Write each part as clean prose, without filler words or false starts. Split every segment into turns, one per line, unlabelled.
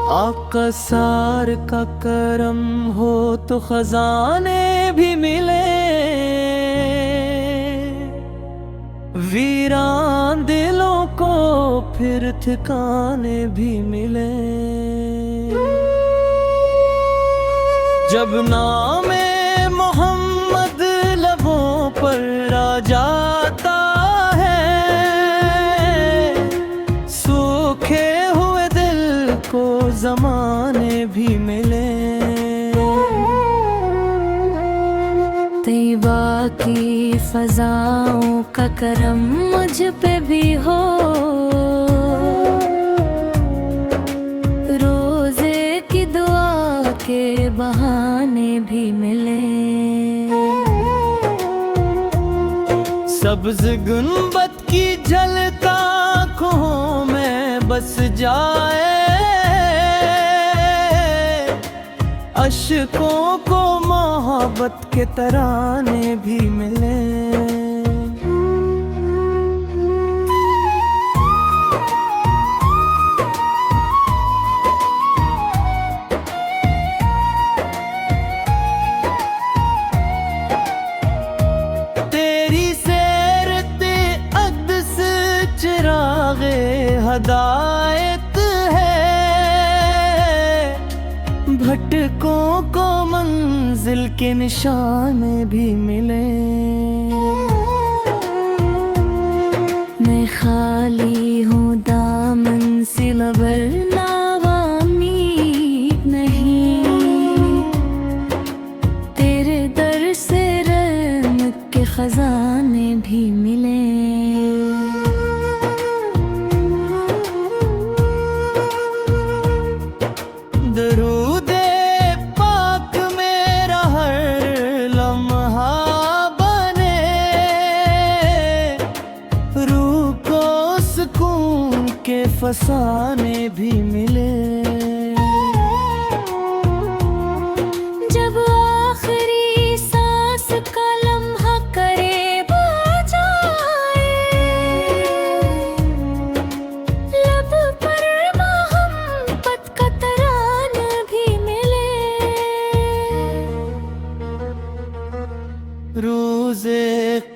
आका सार का करम हो तो खजाने भी मिले, वीरान दिलों को फिर ठिकाने भी मिले। जब नामे मोहम्मद लबों पर आ जाता है, सूखे हुए दिल को ज़माने भी मिले।
तैयबा की फ़ज़ाओं का करम मुझ पे भी हो, रोज़े की दुआ के बहाने भी मिले।
सब्ज़ गुंबद की झलक आँखों में बस जाए, अश्कों को मोहब्बत के तराने भी मिले। तेरी सैरते अक़्दस चिरागे हदायत है, भटकों को मंजिल के निशाने भी मिले।
मैं खाली हूँ दामन सिला वरना उम्मीद नहीं, तेरे दर से रहमत के खजाने भी मिले।
दरूदे पाक मेरा हर लम्हा बने, रूह को सुकून के फसाने भी मिले।
जब आखिरी सांस का लम्हा करीब आ जाए, लब पर मोहब्बत का तराना भी मिले।
रोज़े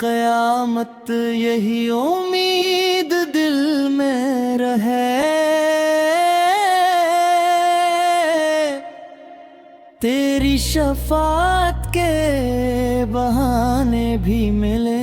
क़यामत यही उम्मीद दिल में रहे, तेरी शफ़ाअत के बहाने भी मिले।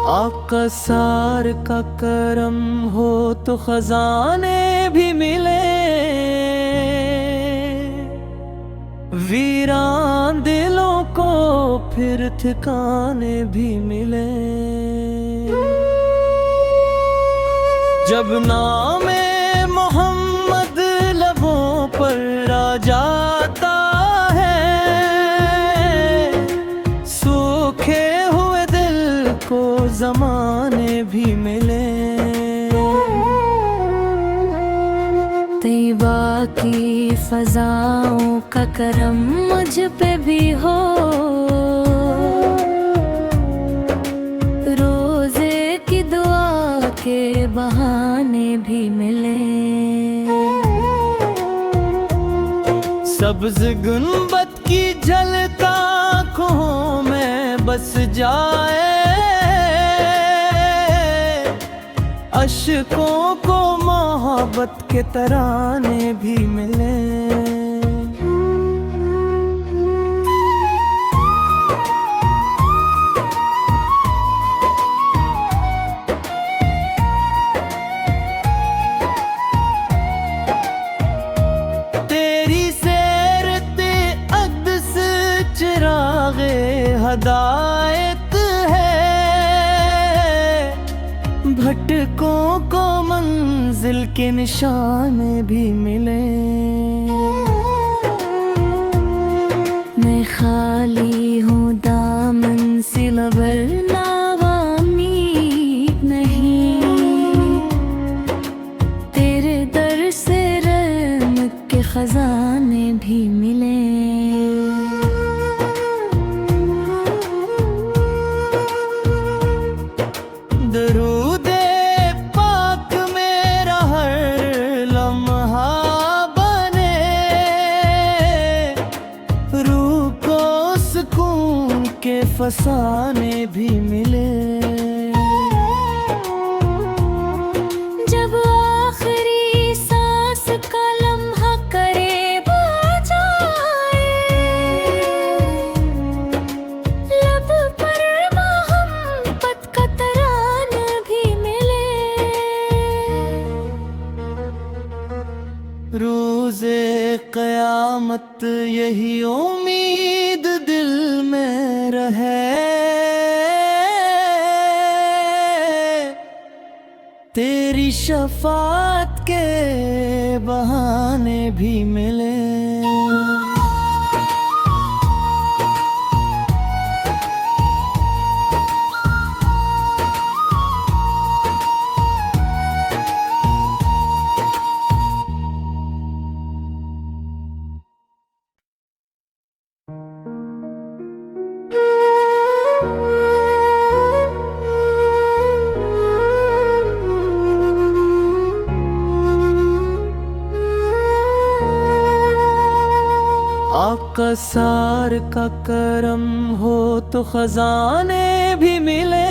आका सार का करम हो तो खजाने भी मिले, वीरान दिलों को फिर ठिकाने भी मिले। जब नामे मोहम्मद लबों पर आ जाता है, सूखे हुए दिल को ज़माने भी मिले।
तैयबा की फ़ज़ाओं का करम मुझ पे भी हो, रोज़े की दुआ के बहाने भी मिले।
सब्ज़ गुंबद की झलक आँखों में बस जाए, अश्कों को मोहब्बत के तराने भी मिले। तेरी सैरते अक़्दस चिरागे हदायत है, भटकों को मंजिल मंजिल के निशान भी मिले।
मैं खाली हूँ दामन सिला वरना उम्मीद नहीं, तेरे दर से रहमत के खजाने भी मिले।
दरूदे पाक मेरा हर लम्हा बने, रूह को सुकून के फसाने भी मिले।
जब आखिरी सांस का लम्हा करीब आ जाए, लब पर मोहब्बत का तराना भी मिले।
रोज़े क़यामत यही उम्मीद दिल में रहे, तेरी शफाअत के बहाने भी मिले। आका सार का करम हो तो खजाने भी मिले,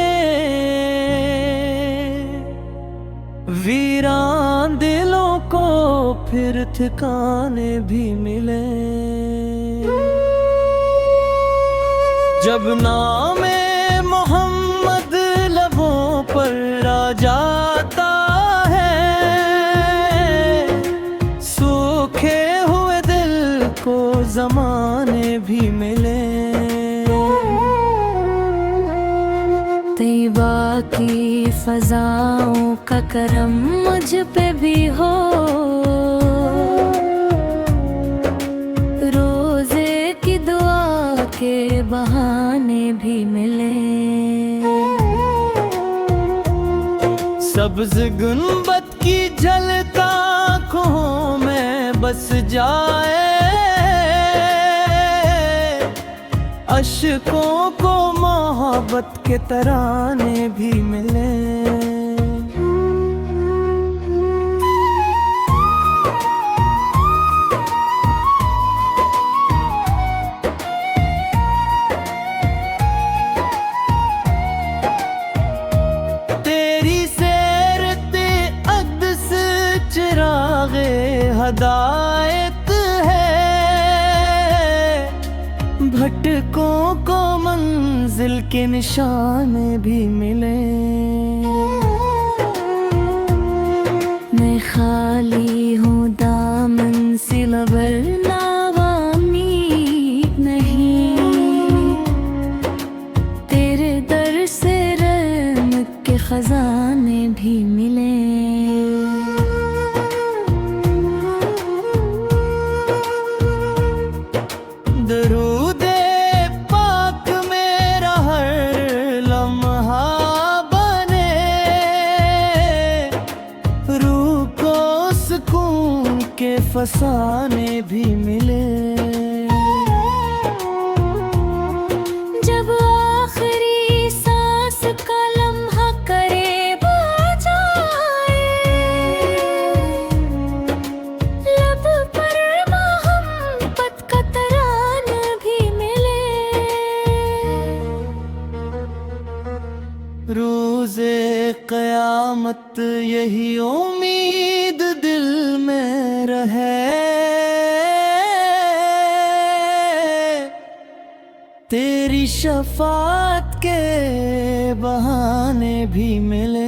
वीरान दिलों को फिर ठिकाने भी मिले। जब नामे मोहम्मद लबों पर आ जाता है, सूखे हुए दिल को ज़माने भी मिले।
तैबा की फजाओं का करम मुझ पे भी हो, रोज़े की दुआ के बहाने भी मिले।
सब्ज़ गुंबद की झलक आँखों में बस जाए, अशकों को मोहब्बत के तराने भी मिले। तेरी सैरते अक़्दस चिरागे हदायत है, भटकों को मंजिल के निशान भी मिले।
मैं खाली हूँ दामन सिला वरना उम्मीद नहीं, तेरे दर से रहमत के खजाने भी मिले।
दरूदे पाक मेरा हर लम्हा बने, रूह को सुकून के फसाने भी मिले।
जब आखिरी सांस का लम्हा करीब आ जाए, लब पर मोहब्बत का तराना भी मिले।
रोज़े क़यामत यही उम्मीद दिल में रहे, तेरी शफाअत के बहाने भी मिले।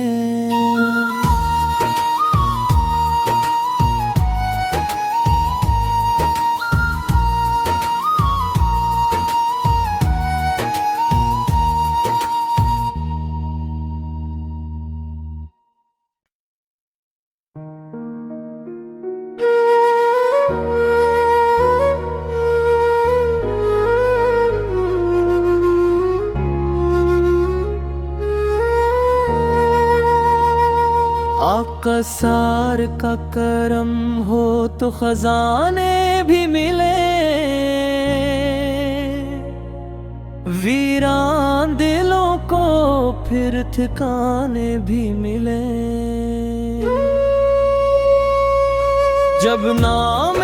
आका सार का करम हो तो खजाने भी मिले, वीरान दिलों को फिर ठिकाने भी मिले। जब नाम